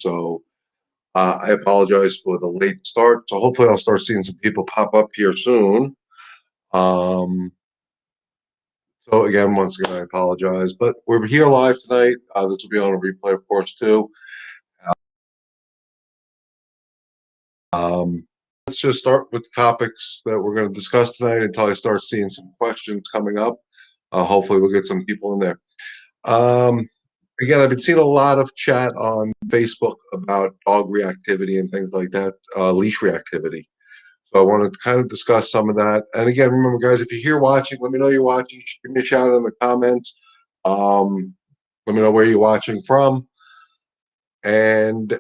So I apologize for the late start. So hopefully I'll start seeing some people pop up here soon. Um, so again, once again, I apologize, but we're here live tonight. This will be on a replay, of course, too. Um, let's just start with the topics that we're going to discuss tonight until I start seeing some questions coming up. Hopefully we'll get some people in there. Um, Again, I've been seeing a lot of chat on Facebook about dog reactivity and things like that, leash reactivity. So I want to kind of discuss some of that. And again, remember, guys, if you're here watching, let me know you're watching. Give me a shout out in the comments. Um, Let me know where you're watching from, and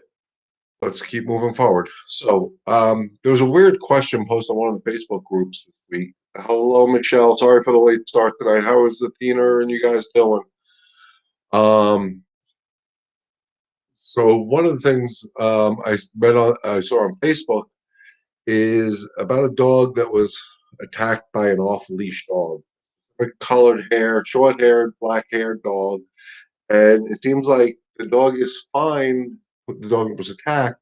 let's keep moving forward. So there was a weird question posted on one of the Facebook groups this week. Hello, Michelle. Sorry for the late start tonight. How is Athena and you guys doing? Um, So one of the things I saw on Facebook is about a dog that was attacked by an off-leash dog, with colored hair, short-haired, black-haired dog, and it seems like the dog is fine. The dog that was attacked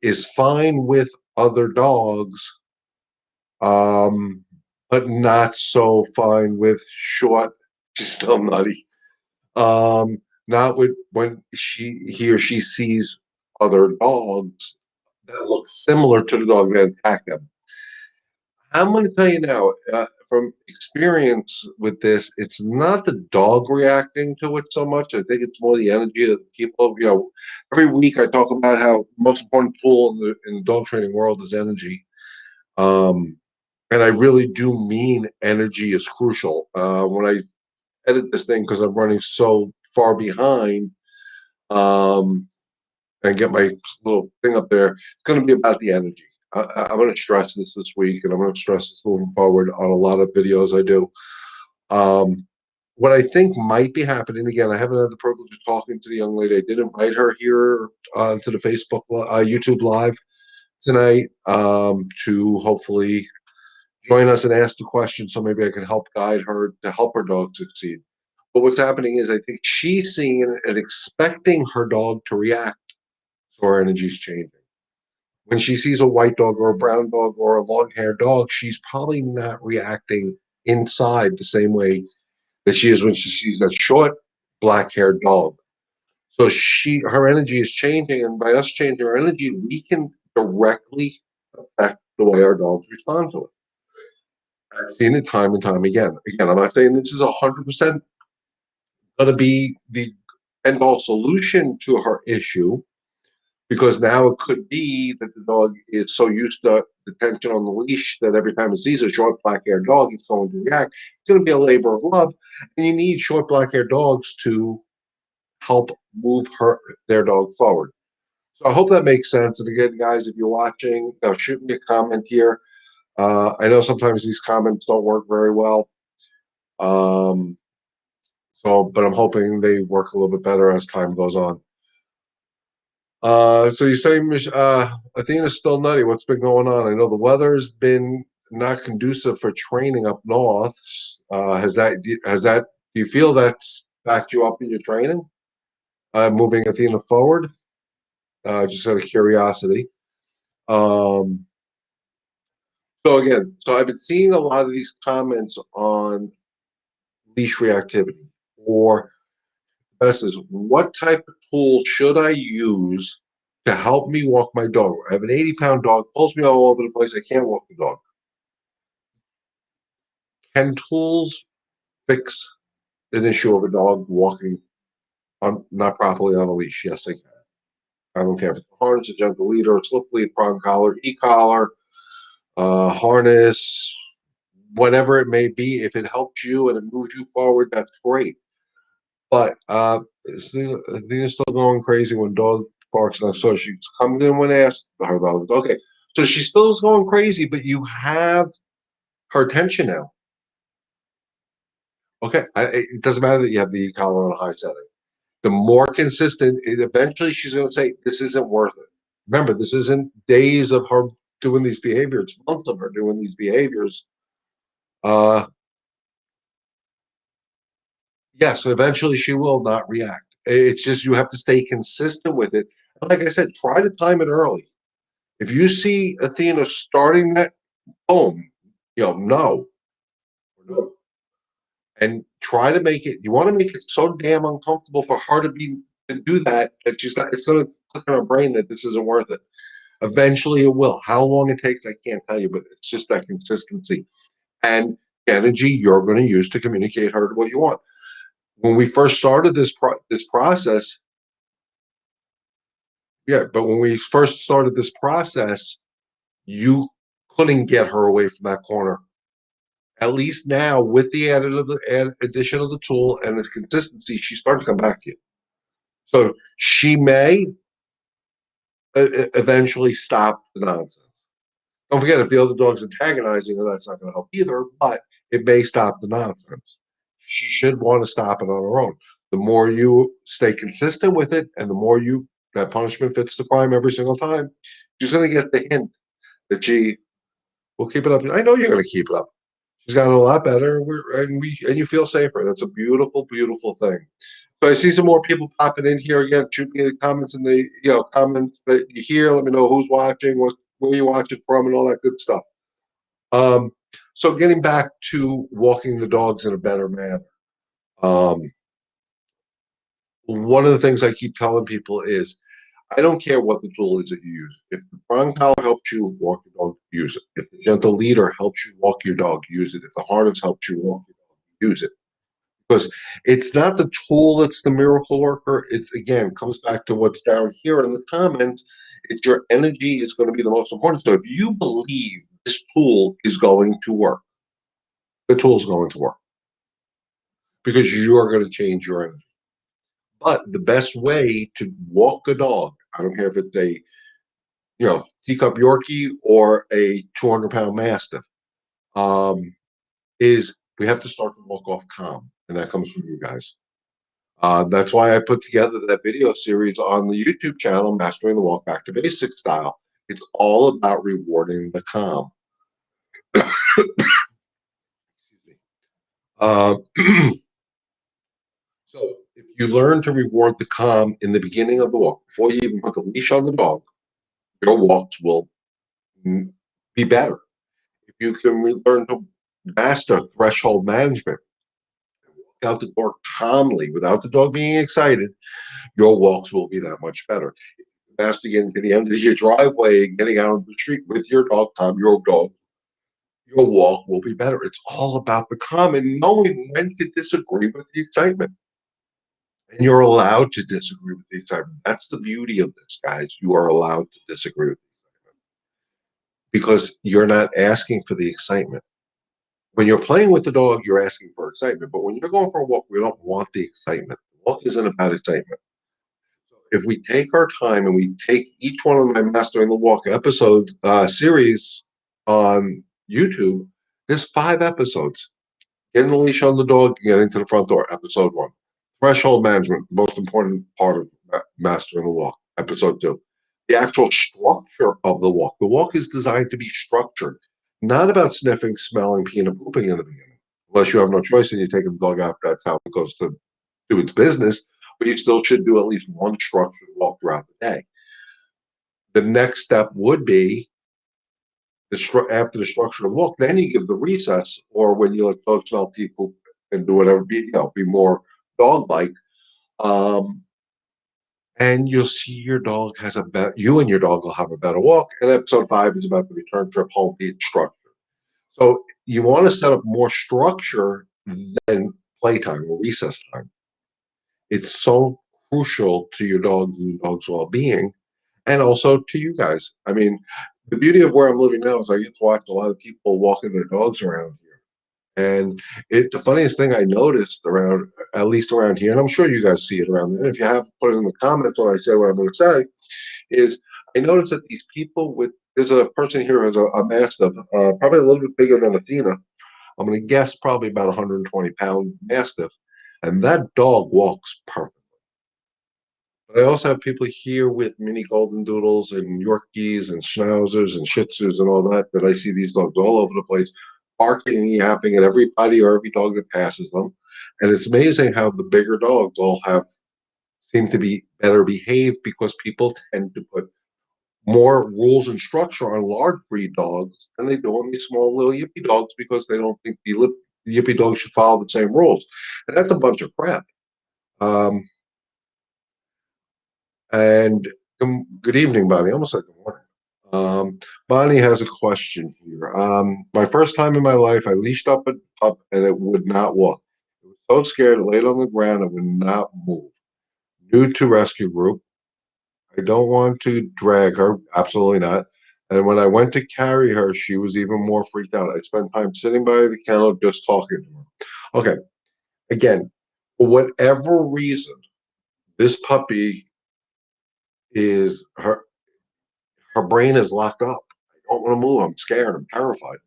is fine with other dogs, um, but not so fine with short. She's still nutty. Not with when he or she sees other dogs that look similar to the dog that attacked them. I'm going to tell you now, from experience with this, it's not the dog reacting to it so much. I think it's more the energy of the people. Every week I talk about how the most important tool in the dog training world is energy. Um, and I really do mean energy is crucial. When I edit this thing, because I'm running so far behind, um, and get my little thing up there, it's going to be about the energy. I'm going to stress this week, and I'm going to stress this moving forward on a lot of videos I do. Um, what I think might be happening again, I haven't had the privilege of talking to the young lady. I did invite her here to the Facebook, YouTube Live tonight to hopefully join us and ask the question, so maybe I can help guide her to help her dog succeed. But what's happening is I think she's seeing and expecting her dog to react, so her energy's changing. When she sees a white dog or a brown dog or a long-haired dog, she's probably not reacting inside the same way that she is when she sees a short, black-haired dog. So her energy is changing, and by us changing our energy, we can directly affect the way our dogs respond to it. I've seen it time and time again. Again, I'm not saying this is 100% going to be the end-all solution to her issue, because now it could be that the dog is so used to the tension on the leash that every time it sees a short black-haired dog, it's going to react. It's going to be a labor of love, and you need short black-haired dogs to help move their dog forward. So I hope that makes sense. And again, guys, if you're watching, shoot me a comment here. I know sometimes these comments don't work very well. But I'm hoping they work a little bit better as time goes on. So you say Athena's still nutty. What's been going on? I know the weather's been not conducive for training up north. Do you feel that's backed you up in your training? Moving Athena forward? Just out of curiosity. Um, so I've been seeing a lot of these comments on leash reactivity, or best is, what type of tool should I use to help me walk my dog? I have an 80-pound dog, pulls me all over the place. I can't walk the dog. Can tools fix an issue of a dog walking not properly on a leash? Yes, they can. I don't care if it's a harness, a gentle leader, a slip lead, prong collar, e-collar, harness, whatever it may be. If it helps you and it moves you forward, that's great. But Athena's still going crazy when dog barks. And so she's coming in when asked her dog. Okay, so she still is going crazy, but you have her attention now. Okay, it doesn't matter that you have the collar on a high setting. The more consistent, eventually she's going to say, "This isn't worth it." Remember, this isn't days of her doing these behaviors; it's months of her doing these behaviors. Uh, yes, eventually she will not react. It's just you have to stay consistent with it. Like I said, try to time it early. If you see Athena starting that, boom, no, no, and try to make it. You want to make it so damn uncomfortable for her to do that that she's not. It's going to click in her brain that this isn't worth it. Eventually, it will. How long it takes, I can't tell you, but it's just that consistency and energy you're going to use to communicate her to what you want. When we first started this process, yeah, but when we first started this process, you couldn't get her away from that corner. At least now, with the addition of the tool and the consistency, she's starting to come back to you. So she may eventually stop the nonsense. Don't forget, if the other dog's antagonizing her, that's not going to help either, but it may stop the nonsense. She should want to stop it on her own. The more you stay consistent with it, and the more that punishment fits the crime every single time, she's going to get the hint that she will keep it up. I know you're going to keep it up. She's gotten a lot better, and you feel safer. That's a beautiful, beautiful thing. So I see some more people popping in here again. Shoot me the comments in the comments that you hear. Let me know who's watching, where you watch it from, and all that good stuff. Um, so getting back to walking the dogs in a better manner. Um, one of the things I keep telling people is I don't care what the tool is that you use. If the prong collar helps you walk your dog, use it. If the gentle leader helps you walk your dog, use it. If the harness helps you walk your dog, use it. Because it's not the tool that's the miracle worker. It's again comes back to what's down here in the comments. It's your energy is going to be the most important. So if you believe this tool is going to work, the tool is going to work because you're going to change your energy. But the best way to walk a dog, I don't care if it's a teacup Yorkie or a 200-pound Mastiff, um, is we have to start to walk off calm, and that comes from you guys. That's why I put together that video series on the YouTube channel, Mastering the Walk Back to Basics Style. It's all about rewarding the calm. uh, so if you learn to reward the calm in the beginning of the walk, before you even put the leash on the dog, your walks will be better. If you can learn to master threshold management, walk out the door calmly without the dog being excited, your walks will be that much better. Master getting to the end of your driveway and getting out on the street with your dog, your walk will be better. It's all about the calm and knowing when to disagree with the excitement. And you're allowed to disagree with the excitement. That's the beauty of this, guys. You are allowed to disagree with the excitement because you're not asking for the excitement. When you're playing with the dog, you're asking for excitement. But when you're going for a walk, we don't want the excitement. The walk isn't about excitement. If we take our time and we take each one of my Mastering the Walk episodes series on YouTube, there's 5 episodes. Getting the leash on the dog, getting to the front door, episode 1. Threshold management, the most important part of Mastering the Walk, episode 2. The actual structure of the walk. The walk is designed to be structured, not about sniffing, smelling, peeing, and pooping in the beginning. Unless you have no choice and you take the dog out, that's how it goes to do its business. But you still should do at least one structured walk throughout the day. The next step would be after the structured walk, then you give the recess, or when you let dogs smell people and do whatever, be more dog-like, and you'll see your dog has a better. You and your dog will have a better walk. And episode 5 is about the return trip home being structured. So you want to set up more structure than playtime or recess time. It's so crucial to your dog and your dog's well-being, and also to you guys. I mean, the beauty of where I'm living now is I get to watch a lot of people walking their dogs around here. And the funniest thing I noticed around, at least around here, and I'm sure you guys see it around there. If you have, put it in the comments when I say what I'm going to say, is I noticed that these people there's a person here who has a Mastiff, probably a little bit bigger than Athena. I'm going to guess probably about 120-pound Mastiff. And that dog walks perfect. But I also have people here with mini golden doodles and Yorkies and schnauzers and shih tzus and all that I see these dogs all over the place, barking and yapping at everybody or every dog that passes them. And it's amazing how the bigger dogs all have seem to be better behaved because people tend to put more rules and structure on large breed dogs than they do on these small little yippy dogs because they don't think the yippy dogs should follow the same rules. And that's a bunch of crap. Um, and good evening, Bonnie. I almost said good morning. Bonnie has a question here. My first time in my life, I leashed up a pup and it would not walk. It was so scared, it laid on the ground, it would not move. New to rescue group, I don't want to drag her, absolutely not. And when I went to carry her, she was even more freaked out. I spent time sitting by the kennel just talking to her. Okay, again, for whatever reason, this puppy is her brain is locked up. I don't want to move. I'm scared. I'm terrified.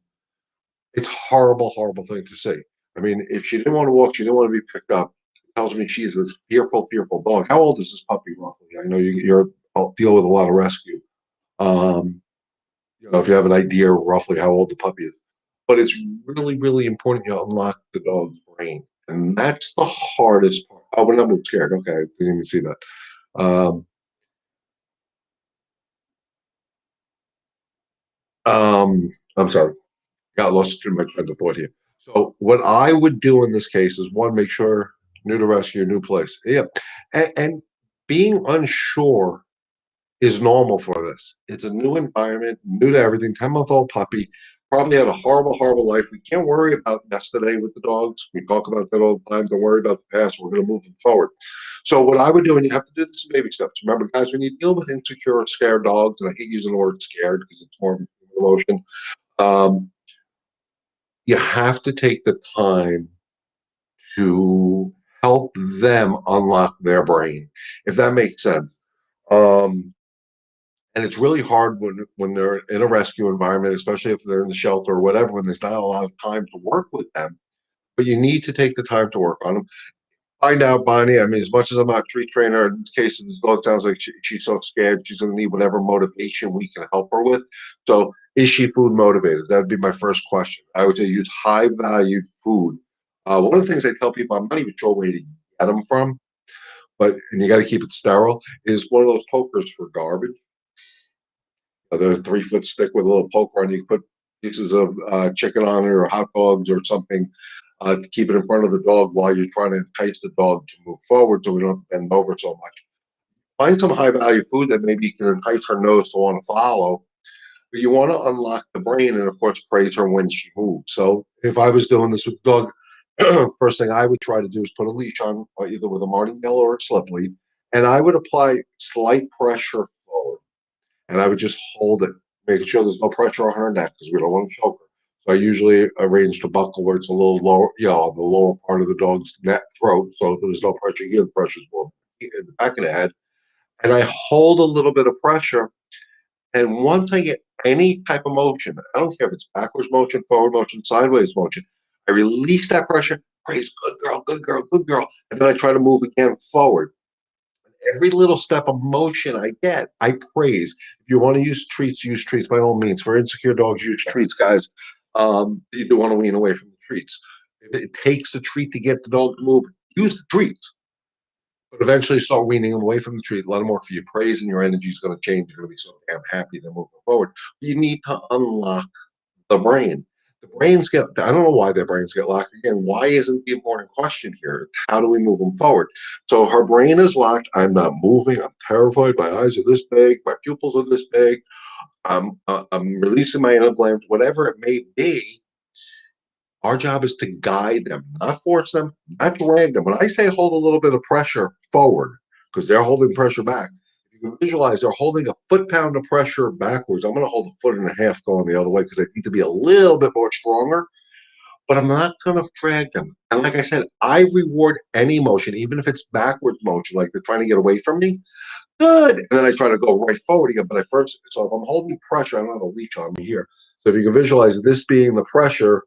It's a horrible, horrible thing to say. I mean, if she didn't want to walk, she didn't want to be picked up. It tells me she's this fearful, fearful dog. How old is this puppy roughly? I know you're deal with a lot of rescue. Um, if you have an idea roughly how old the puppy is. But it's really, really important you unlock the dog's brain. And that's the hardest part. Oh, but I'm scared. Okay, I didn't even see that. Um, I'm sorry. Got lost in my train of thought here. So what I would do in this case is one, make sure new to rescue, new place. Yeah. And being unsure is normal for this. It's a new environment, new to everything. 10-month-old puppy, probably had a horrible, horrible life. We can't worry about yesterday with the dogs. We talk about that all the time. Don't worry about the past. We're going to move them forward. So what I would do, and you have to do this in baby steps. Remember, guys, when you deal with insecure or scared dogs, and I hate using the word scared because it's more of an emotion, um, you have to take the time to help them unlock their brain, if that makes sense. Um, and it's really hard when they're in a rescue environment, especially if they're in the shelter or whatever, when there's not a lot of time to work with them. But you need to take the time to work on them. Find out, Bonnie. I mean, as much as I'm not a treat trainer, in this case, this dog sounds like she's so scared. She's going to need whatever motivation we can help her with. So, is she food motivated? That would be my first question. I would say use high valued food. One of the things I tell people, I'm not even sure where to get them from, but and you got to keep it sterile. Is one of those pokers for garbage. They're a 3 foot stick with a little poker, and you put pieces of chicken on it or hot dogs or something to keep it in front of the dog while you're trying to entice the dog to move forward so we don't have to bend over so much. Find some high value food that maybe you can entice her nose to want to follow. But you want to unlock the brain and, of course, praise her when she moves. So if I was doing this with the dog, first thing I would try to do is put a leash on, either with a martingale or a slip lead, and I would apply slight pressure forward and I would just hold it, making sure there's no pressure on her neck because we don't want to choke her. So I usually arrange the buckle where it's a little lower, the lower part of the dog's neck throat, so there's no pressure here. The pressure's more in the back of the head, and I hold a little bit of pressure. And once I get any type of motion, I don't care if it's backwards motion, forward motion, sideways motion, I release that pressure. Praise, good girl, good girl, good girl, and then I try to move again forward. Every little step of motion I get, I praise. If you want to use treats by all means. For insecure dogs, use treats, guys. You do want to wean away from the treats. If it takes the treat to get the dog to move, use the treats. But eventually start weaning them away from the treat. Let them work for you. Praise and your energy is going to change. You're going to be so damn happy they're moving forward. You need to unlock the brain. The brains get, I don't know why their brains get locked. Again, why isn't the important question here? It's how do we move them forward? So her brain is locked. I'm not moving. I'm terrified. My eyes are this big. My pupils are this big. I'm releasing my inner glands, whatever it may be. Our job is to guide them, not force them, not drag them. When I say hold a little bit of pressure forward, because they're holding pressure back, you can visualize they're holding a foot-pound of pressure backwards. I'm going to hold a foot and a half going the other way because I need to be a little bit more stronger, but I'm not going to drag them. And like I said, I reward any motion, even if it's backwards motion, like they're trying to get away from me. Good. And then I try to go right forward again. But I first, so if I'm holding pressure, I don't have a leash on me here. So if you can visualize this being the pressure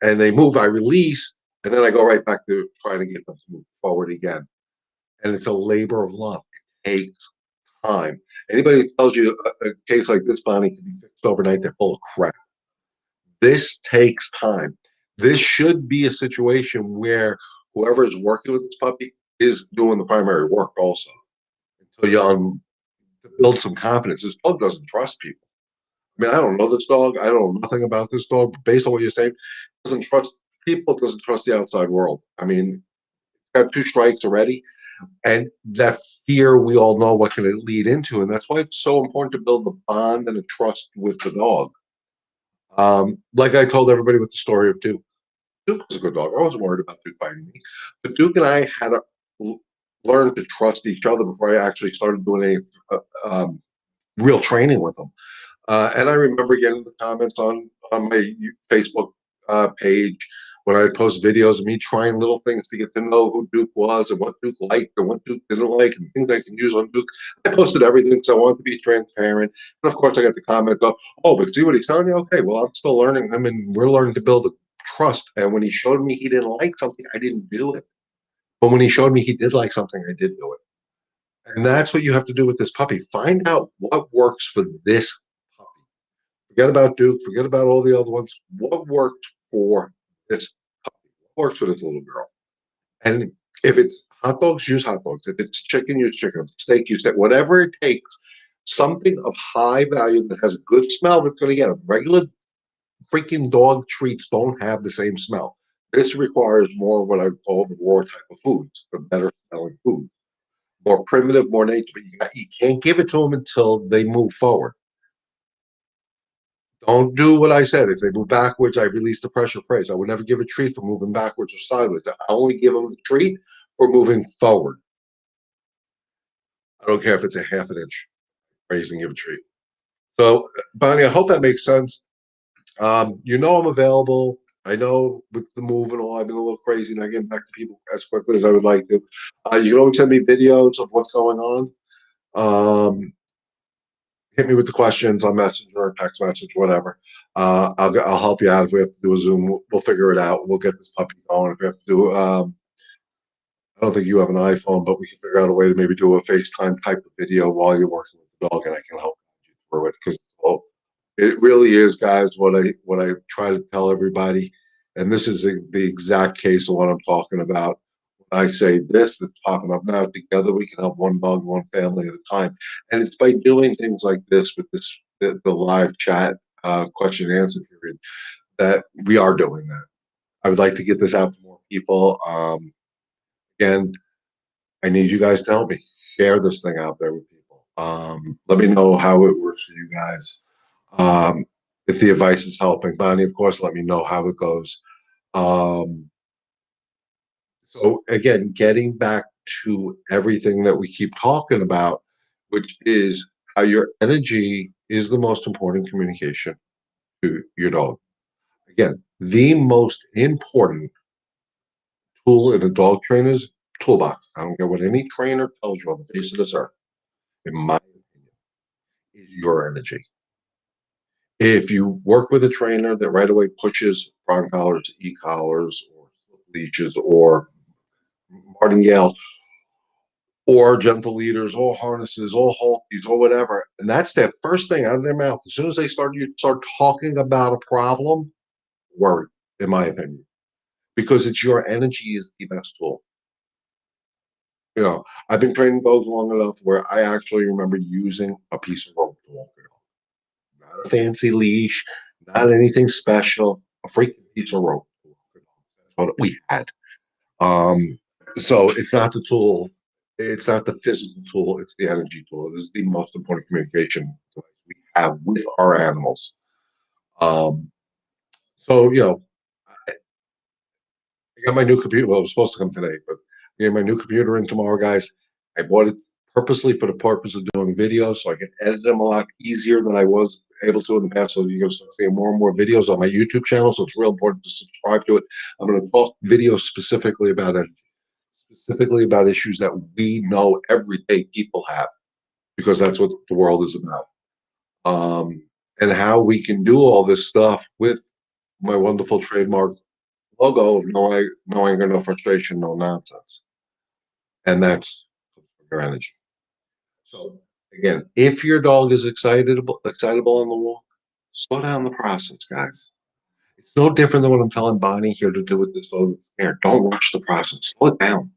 and they move, I release, and then I go right back to trying to get them to move forward again. And it's a labor of love. It takes time. Anybody who tells you a case like this, Bonnie, can be fixed overnight, they're full of crap. This takes time. This should be a situation where whoever is working with this puppy is doing the primary work also. Until to build some confidence. This dog doesn't trust people. I mean, I don't know this dog. I don't know nothing about this dog. But based on what you're saying, it doesn't trust people. It doesn't trust the outside world. I mean, got two strikes already, and that fear we all know what can it lead into, and that's why it's so important to build the bond and the trust with the dog. Like I told everybody with the story of Duke. Duke was a good dog. I wasn't worried about Duke biting me, but Duke and I had to learn to trust each other before I actually started doing any real training with him. And I remember getting the comments on my Facebook page when I would post videos of me trying little things to get to know who Duke was and what Duke liked and what Duke didn't like and things I can use on Duke. I posted everything because I wanted to be transparent. And of course, I got the comment of, "Oh, but see what he's telling you? Okay, well, I'm still learning him, and we're learning to build a trust." And when he showed me he didn't like something, I didn't do it. But when he showed me he did like something, I did do it. And that's what you have to do with this puppy. Find out what works for this puppy. Forget about Duke. Forget about all the other ones. What worked for this puppy? What works for this little girl? And if it's hot dogs, use hot dogs. If it's chicken, use chicken. If it's steak, use steak. Whatever it takes, something of high value that has a good smell that's going to get a regular freaking dog treats don't have the same smell. This requires more what I call the raw type of foods, the better smelling food. More primitive, more nature, but you can't give it to them until they move forward. Don't do what I said. If they move backwards, I release the pressure praise. I would never give a treat for moving backwards or sideways. I only give them the treat for moving forward. I don't care if it's a half an inch praise and give a treat. So, Bonnie, I hope that makes sense. I'm available. I know with the move and all, I've been a little crazy, not getting back to people as quickly as I would like to. You can always send me videos of what's going on. Um, Hit me with the questions on Messenger or text message, whatever. I'll help you out if we have to do a Zoom. We'll figure it out. We'll get this puppy going. If we have to do, I don't think you have an iPhone, but we can figure out a way to maybe do a FaceTime type of video while you're working with the dog, and I can help you through it because it really is, guys. What I try to tell everybody, and this is the exact case of what I'm talking about. I say this that's popping up now. Together, we can help one dog, one family at a time, and it's by doing things like this with the live chat question and answer period that we are doing that. I would like to get this out to more people. Again, I need you guys to help me share this thing out there with people. Let me know how it works for you guys. If the advice is helping, Bonnie, of course, let me know how it goes. Um, So again, getting back to everything that we keep talking about, which is how your energy is the most important communication to your dog. Again, the most important tool in a dog trainer's toolbox. I don't care what any trainer tells you on the face of this earth, in my opinion, is your energy. If you work with a trainer that right away pushes prong collars, e-collars, or leashes, or martingales, or gentle leaders, or harnesses, or halties, or whatever. And that's that first thing out of their mouth. As soon as you start talking about a problem, worry, in my opinion, because it's your energy is the best tool. I've been training dogs long enough where I actually remember using a piece of rope to walk it on. Not a fancy leash, not anything special, a freaking piece of rope. That's what we had. Um, so it's not the tool, it's not the physical tool, it's the energy tool. It is the most important communication device we have with our animals. Um, so, I got my new computer. Well, it was supposed to come today, but I get my new computer in tomorrow, guys. I bought it purposely for the purpose of doing videos so I can edit them a lot easier than I was able to in the past. So you're going to start seeing more and more videos on my YouTube channel. So it's real important to subscribe to it. I'm going to talk videos specifically about issues that we know everyday people have, because that's what the world is about. And how we can do all this stuff with my wonderful trademark logo of no anger, no frustration, no nonsense. And that's your energy. So again, if your dog is excitable on the walk, slow down the process, guys. It's no different than what I'm telling Bonnie here to do with this dog. Here, don't rush the process. Slow it down.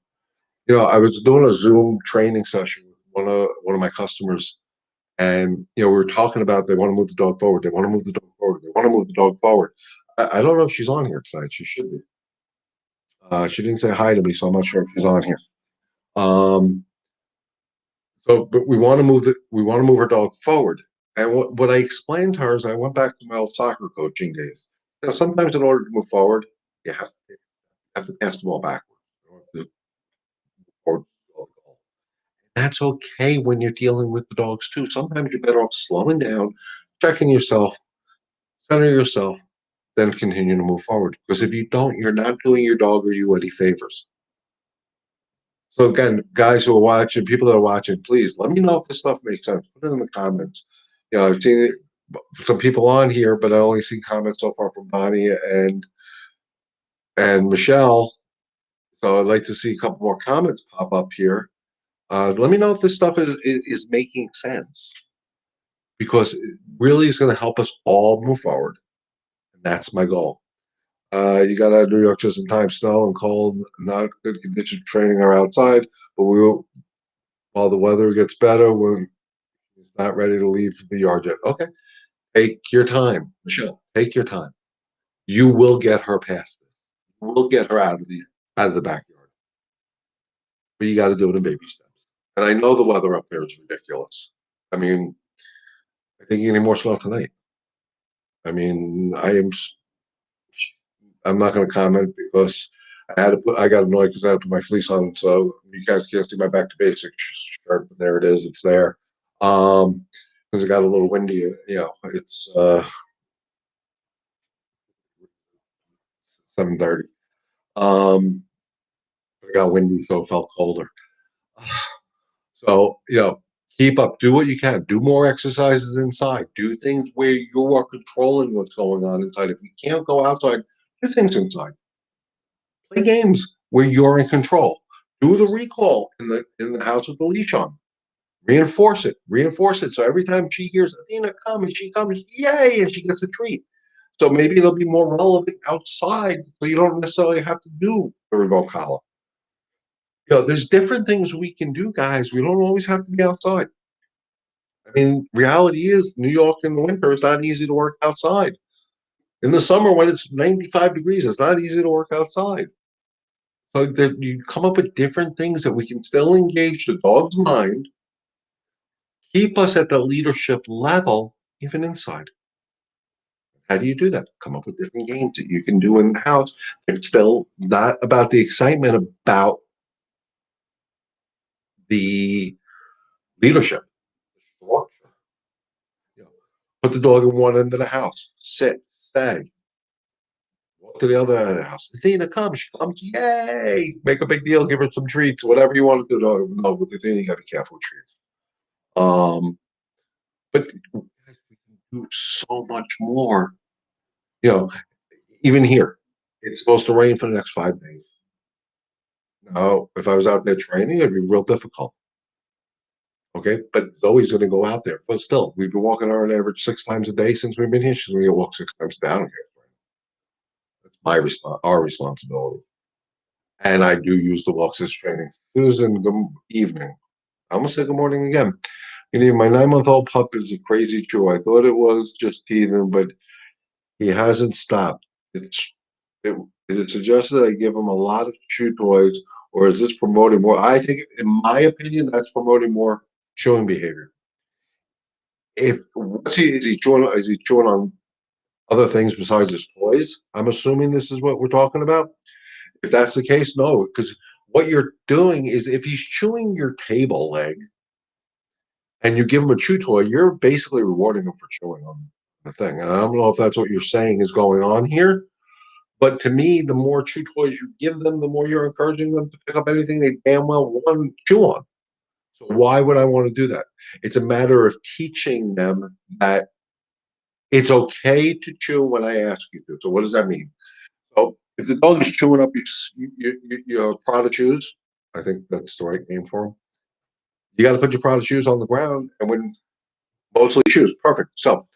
I was doing a Zoom training session with one of my customers, and we were talking about they want to move the dog forward. They want to move the dog forward. They want to move the dog forward. I don't know if she's on here tonight. She should be. She didn't say hi to me, so I'm not sure if she's on here. Um, but we want to move her dog forward. And what I explained to her is I went back to my old soccer coaching days. Sometimes in order to move forward, you have to pass the ball backwards. Or- That's okay when you're dealing with the dogs too. Sometimes you're better off slowing down, checking yourself, center yourself, then continue to move forward. Because if you don't, you're not doing your dog or you any favors. So again, guys who are watching, people that are watching, please let me know if this stuff makes sense. Put it in the comments. I've seen it, some people on here, but I only see comments so far from Bonnie and Michelle. So I'd like to see a couple more comments pop up here. Let me know if this stuff is making sense, because it really is going to help us all move forward. And that's my goal. You got out of New York just in time. Snow and cold, not good condition training are outside, but while the weather gets better, when it's not ready to leave the yard yet. Okay, take your time, Michelle. Take your time. You will get her past this. We'll get her out of the backyard. But you got to do it in baby steps. And I know the weather up there is ridiculous. I mean, I think you need more snow tonight. I mean, I'm not going to comment because I got annoyed because I had to put my fleece on, so you guys can't see my back to basics shirt. But there it is. It's there. Because it got a little windy. It's 7:30. Um, it got windy, so it felt colder. So keep up. Do what you can. Do more exercises inside. Do things where you are controlling what's going on inside. If you can't go outside, do things inside. Play games where you're in control. Do the recall in the house with the leash on. Reinforce it. Reinforce it. So every time she hears Athena come and she comes, yay, and she gets a treat. So maybe it'll be more relevant outside, so you don't necessarily have to do the remote collar. There's different things we can do, guys. We don't always have to be outside. I mean, reality is New York in the winter is not easy to work outside. In the summer, when it's 95 degrees, it's not easy to work outside. So that you come up with different things that we can still engage the dog's mind, keep us at the leadership level, even inside. How do you do that? Come up with different games that you can do in the house. It's still not about the excitement, about the leadership. Structure. You know, put the dog in one end of the house. Sit, stay. Walk to the other end of the house. Athena comes. She comes. Yay! Make a big deal. Give her some treats. Whatever you want to do. No, with Athena, you got to be careful with treats. But we can do so much more. You know, even here, it's supposed to rain for the next 5 days. Now, if I was out there training, it'd be real difficult. Okay, but Zoe's going to go out there. But still, we've been walking her on average 6 times a day since we've been here. She's going to walk 6 times down here. That's our responsibility. And I do use the walks as training. Susan, good evening. I'm gonna say good morning again. My 9-month-old pup is a crazy chew. I thought it was just teething, but he hasn't stopped. It, is it suggested I give him a lot of chew toys, or is this promoting more? I think, in my opinion, that's promoting more chewing behavior. If is he chewing on other things besides his toys? I'm assuming this is what we're talking about. If that's the case, no, because what you're doing is if he's chewing your table leg and you give him a chew toy, you're basically rewarding him for chewing on the thing. And I don't know if that's what you're saying is going on here, but to me, the more chew toys you give them, the more you're encouraging them to pick up anything they damn well want to chew on. So why would I want to do that? It's a matter of teaching them that it's okay to chew when I ask you to. So what does that mean? So if the dog is chewing up your Prada shoes, I think that's the right name for them. You got to put your Prada shoes on the ground, and when mostly shoes, perfect. So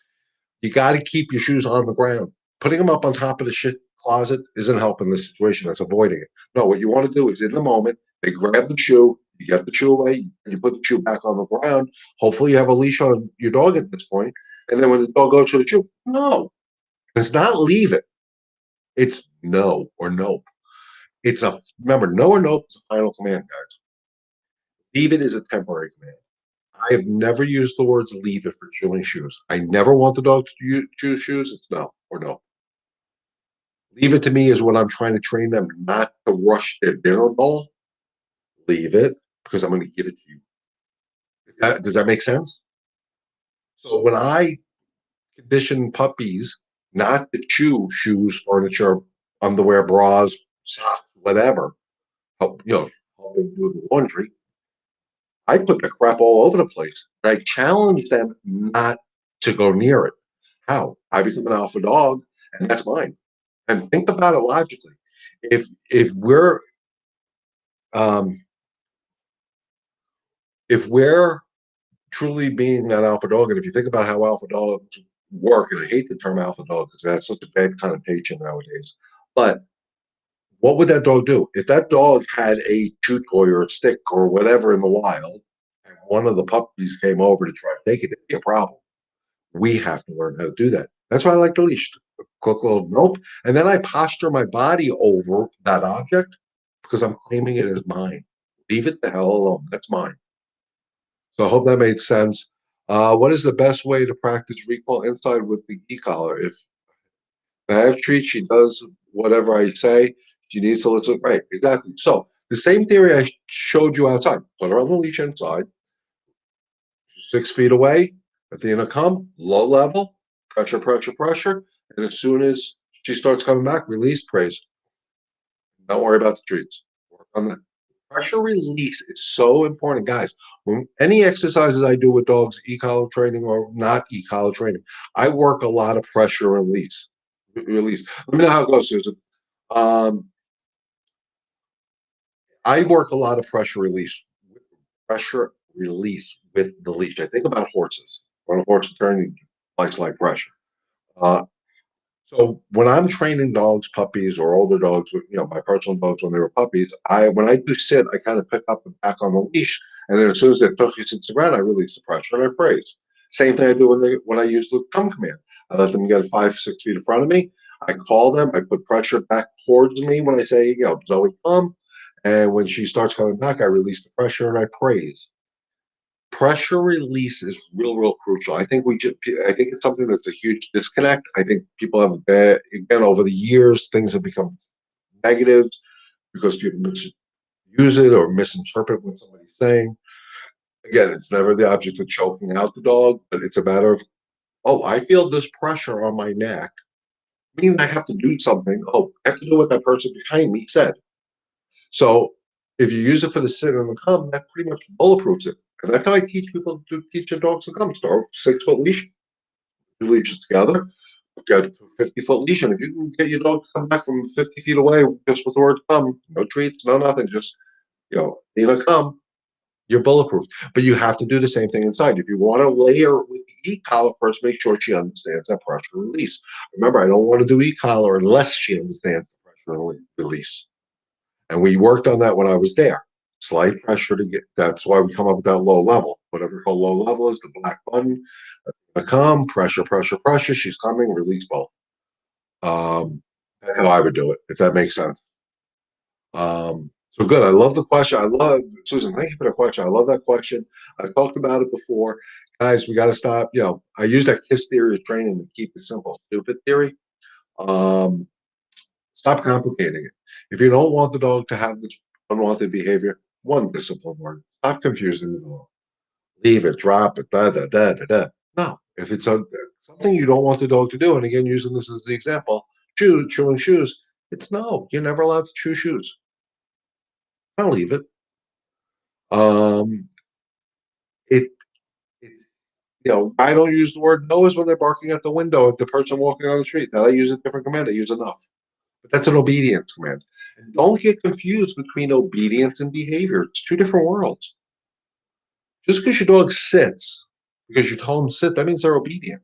you got to keep your shoes on the ground. Putting them up on top of the shit closet isn't helping the situation. That's avoiding it. No, what you want to do is in the moment, They grab the shoe, you get the shoe away, and you put the shoe back on the ground. Hopefully, you have a leash on your dog at this point. And then when the dog goes to the shoe, no, it's not leave it. It's no or nope. It's a remember, no or nope is a final command, guys. Leave it is a temporary command. I have never used the words leave it for chewing shoes. I never want the dog to choose shoes. It's no or no. Leave it to me is when I'm trying to train them not to rush their dinner bowl. Leave it because I'm going to give it to you. Does that make sense? So when I condition puppies not to chew shoes, furniture, underwear, bras, socks, whatever, help them do the laundry, I put the crap all over the place. And I challenge them not to go near it. How? I become an alpha dog, and that's mine. And think about it logically. If we're um, if we're truly being that alpha dog, and if you think about how alpha dogs work, and I hate the term alpha dog because that's such a bad connotation nowadays, but what would that dog do? If that dog had a chew toy or a stick or whatever in the wild, and one of the puppies came over to try to take it, it'd be a problem. We have to learn how to do that. That's why I like the leash. Quick little nope. And then I posture my body over that object because I'm claiming it as mine. Leave it the hell alone. That's mine. So I hope that made sense. What is the best way to practice recall inside with the e-collar? If I have treats, she does whatever I say. She needs to listen. Right, exactly. So the same theory I showed you outside. Put her on the leash inside. 6 feet away. Athena come, low level, pressure, pressure, pressure. And as soon as she starts coming back, release, praise. Don't worry about the treats. Work on that. Pressure release is so important, guys. When any exercises I do with dogs, e-collar training or not e-collar training, I work a lot of pressure release. Release. Let me know how it goes, Susan. Um, I work a lot of pressure release with the leash. I think about horses. When a horse is turning, likes like pressure. Uh, so when I'm training dogs, puppies, or older dogs, my personal dogs when they were puppies, when I do sit, I kind of pick up the back on the leash, and then as soon as their tushy hits the ground, I release the pressure and I praise. Same thing I do when I use the come command. I let them get 5, 6 feet in front of me. I call them. I put pressure back towards me when I say, Zoe, come. And when she starts coming back, I release the pressure and I praise. Pressure release is real crucial. I think it's something that's a huge disconnect. I think people have again over the years things have become negative because people misuse it or misinterpret what somebody's saying. Again, it's never the object of choking out the dog, but it's a matter of, oh, I feel this pressure on my neck, meaning I have to do something. Oh, I have to do what that person behind me said. So if you use it for the sit and the come, that pretty much bulletproofs it. And that's how I teach people to teach their dogs to come. Start 6 foot leash, two leashes together, get a 50-foot leash. And if you can get your dog to come back from 50 feet away just with the word come, no treats, no nothing, just, come, you're bulletproof. But you have to do the same thing inside. If you want to layer with the e-collar first, make sure she understands that pressure release. Remember, I don't want to do e-collar unless she understands the pressure release. And we worked on that when I was there. Slight pressure to get, that's why we come up with that low level. Whatever her low level is, the black button, come, pressure, pressure, pressure. She's coming, release both. That's how I would do it, if that makes sense. So good. I love the question. I love Susan. Thank you for the question. I love that question. I've talked about it before, guys. We got to stop. I use that KISS theory of training to keep it simple. Stupid theory. Um, Stop complicating it. If you don't want the dog to have this unwanted behavior, one discipline word. Stop confusing the dog. Leave it, drop it, da da da da da. No, if it's something you don't want the dog to do, and again, using this as the example, chewing shoes, it's no. You're never allowed to chew shoes. I'll leave it. Um, it, it, I don't use the word no is when they're barking at the window at the person walking on the street. That I use a different command. I use enough. But that's an obedience command. And don't get confused between obedience and behavior. It's two different worlds. Just because your dog sits, because you told them to sit, that means they're obedient.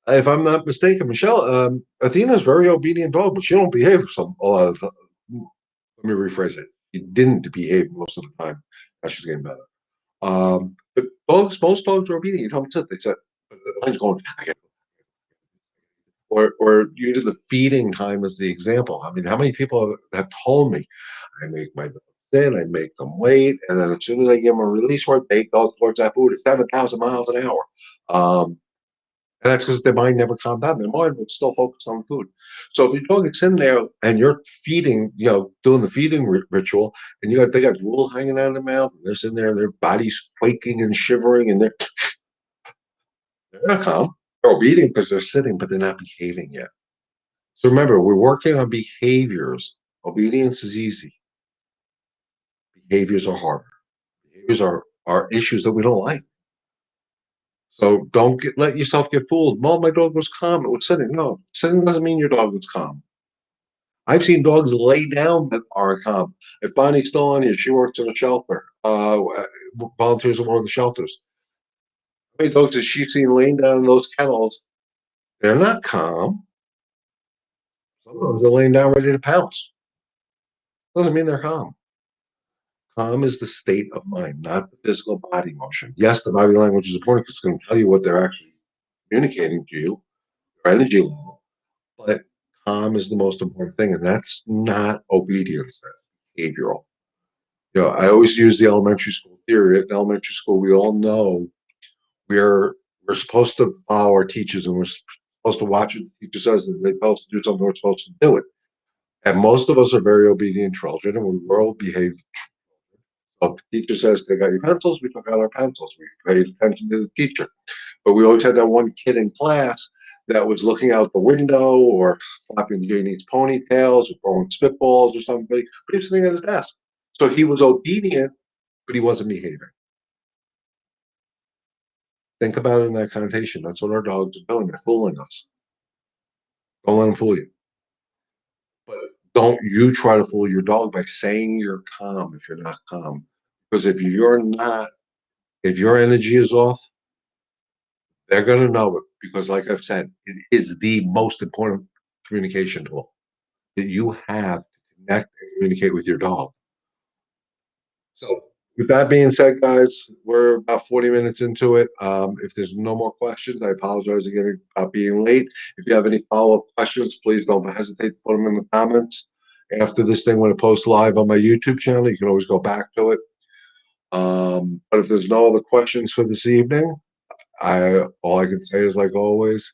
If I'm not mistaken, Michelle, Athena's a very obedient dog, but she don't behave a lot of the. Let me rephrase it. He didn't behave most of the time. Now she's getting better. But dogs, most dogs are obedient. You tell them to, they said, the mind's going, I get, or using the feeding time as the example. I mean, how many people have told me, I make my dogs in, I make them wait, and then as soon as I give them a release word, they go towards that food at 7,000 miles an hour. And that's because their mind never calmed down. Their mind was still focused on the food. So if your dog gets in there and you're feeding, doing the feeding ritual, and they got drool hanging out of their mouth, and they're sitting there, and their body's quaking and shivering, and they're not calm. They're obedient because they're sitting, but they're not behaving yet. So remember, we're working on behaviors. Obedience is easy. Behaviors are harder. Behaviors are issues that we don't like. So don't let yourself get fooled. Well, my dog was calm. It was sitting. No, sitting doesn't mean your dog was calm. I've seen dogs lay down that are calm. If Bonnie's still on here, she works in a shelter, volunteers at one of the shelters. How many dogs has she seen laying down in those kennels? They're not calm. Sometimes they're laying down ready to pounce. Doesn't mean they're calm. Calm is the state of mind, not the physical body motion. Yes, the body language is important because it's going to tell you what they're actually communicating to you, their energy level. But calm is the most important thing, and that's not obedience. That's behavioral. I always use the elementary school theory. In elementary school, we all know we're supposed to follow our teachers, and we're supposed to watch what the teacher says, and they tell us to do something, we're supposed to do it. And most of us are very obedient children, and we will behave. So if the teacher says, take out your pencils, we took out our pencils. We paid attention to the teacher. But we always had that one kid in class that was looking out the window or flapping Janie's ponytails or throwing spitballs or something, but he was sitting at his desk. So he was obedient, but he wasn't behaving. Think about it in that connotation. That's what our dogs are doing. They're fooling us. Don't let them fool you. But don't you try to fool your dog by saying you're calm if you're not calm. Because if your energy is off, they're going to know it. Because, like I've said, it is the most important communication tool that you have to connect and communicate with your dog. So, with that being said, guys, we're about 40 minutes into it. If there's no more questions, I apologize again about being late. If you have any follow-up questions, please don't hesitate to put them in the comments. After this thing, when it posts live on my YouTube channel, you can always go back to it. But if there's no other questions for this evening, all I can say is, like always,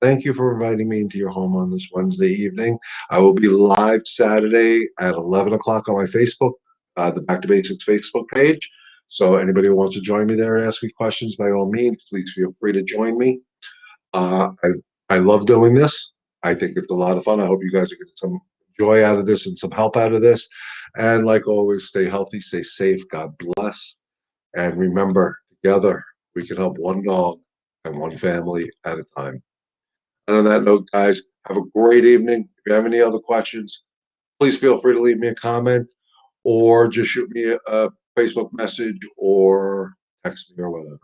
thank you for inviting me into your home on this Wednesday evening. I will be live Saturday at 11 o'clock on my Facebook, the Back to Basics Facebook page. So anybody who wants to join me there and ask me questions, by all means, please feel free to join me. I love doing this. I think it's a lot of fun. I hope you guys are getting some joy out of this and some help out of this. And like always, stay healthy, stay safe. God bless. And remember, together, we can help one dog and one family at a time. And on that note, guys, have a great evening. If you have any other questions, please feel free to leave me a comment or just shoot me a Facebook message or text me or whatever.